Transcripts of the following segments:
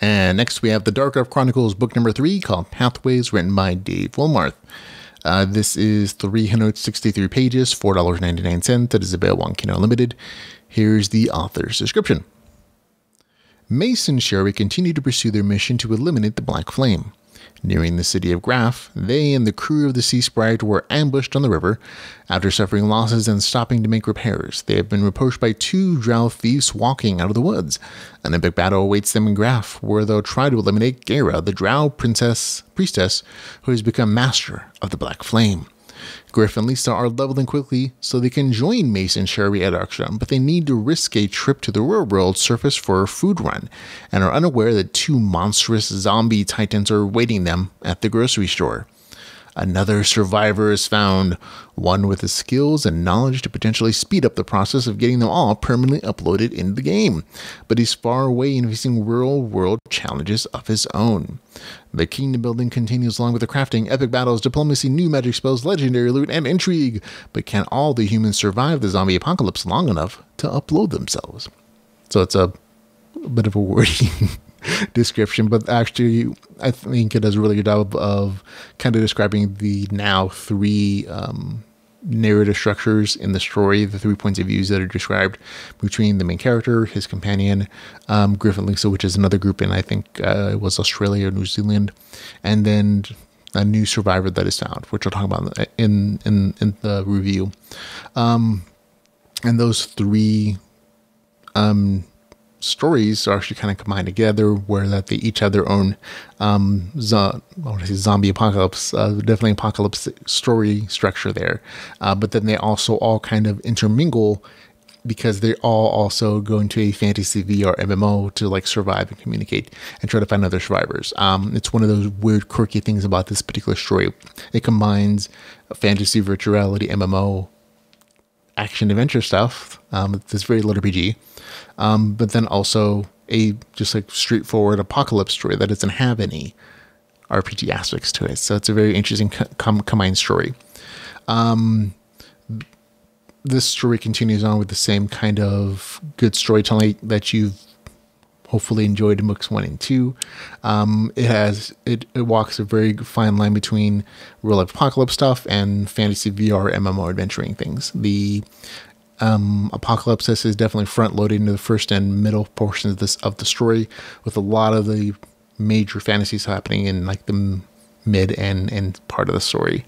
And next we have the Chronicles book number 3 called Pathways, written by Dave Wilmarth. This is 363 pages, $4.99. It is available on Kindle Unlimited. Here's the author's description. Mace and Shari continue to pursue their mission to eliminate the Black Flame. Nearing the city of Graf, they and the crew of the Sea Sprite were ambushed on the river. After suffering losses and stopping to make repairs, they have been approached by 2 drow thieves walking out of the woods. An epic battle awaits them in Graf, where they'll try to eliminate Garya, the drow priestess who has become master of the Black Flame. Griff and Lisa are leveling quickly so they can join Mace and Shari at Darkstone, but they need to risk a trip to the real world surface for a food run, and are unaware that 2 monstrous zombie titans are awaiting them at the grocery store. Another survivor is found, one with the skills and knowledge to potentially speed up the process of getting them all permanently uploaded into the game, but he's far away and facing real-world challenges of his own. The kingdom building continues along with the crafting, epic battles, diplomacy, new magic spells, legendary loot, and intrigue, but can all the humans survive the zombie apocalypse long enough to upload themselves? So it's a bit of a wordy description, but actually I think it does a really good job of kind of describing the now 3 narrative structures in the story, the 3 points of views that are described between the main character, his companion, Griff and Lisa, which is another group in, I think it was Australia or New Zealand, and then a new survivor that is found, which I'll talk about in the review. And those 3 stories are actually kind of combined together, where that they each have their own zombie apocalypse, definitely apocalypse story structure there, but then they also all kind of intermingle because they all also go into a fantasy VR MMO to like survive and communicate and try to find other survivors. It's one of those weird quirky things about this particular story. It combines fantasy virtual reality MMO action adventure stuff. It's very little PG. But then also a just like straightforward apocalypse story that doesn't have any RPG aspects to it. So it's a very interesting combined story. This story continues on with the same kind of good storytelling that you've hopefully enjoyed in books 1 and 2. It walks a very fine line between real life apocalypse stuff and fantasy VR MMO adventuring things. The Apocalypse is definitely front loaded into the first and middle portions of the story, with a lot of the major fantasies happening in like the mid and part of the story.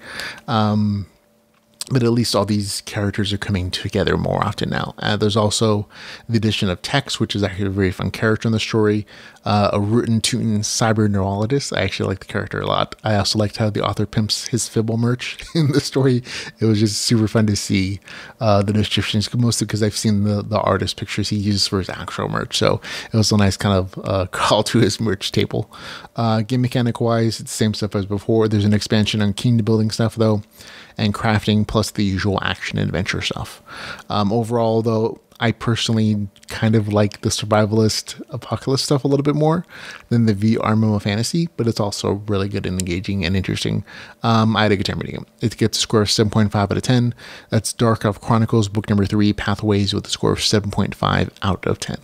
But at least all these characters are coming together more often now. There's also the addition of Tex, which is actually a very fun character in the story. A rootin' tootin' cyber neurologist. I actually like the character a lot. I also liked how the author pimps his Fibble merch in the story. It was just super fun to see the descriptions, mostly because I've seen the artist pictures he uses for his actual merch. So it was a nice kind of call to his merch table. Game mechanic wise, it's the same stuff as before. There's an expansion on kingdom building stuff though, and crafting, plus the usual action adventure stuff. Overall, though, I personally kind of like the survivalist apocalypse stuff a little bit more than the VR MMO fantasy, but it's also really good and engaging and interesting. I had a good time reading it. It gets a score of 7.5 out of 10. That's Chronicles book number 3, Pathways, with a score of 7.5 out of 10.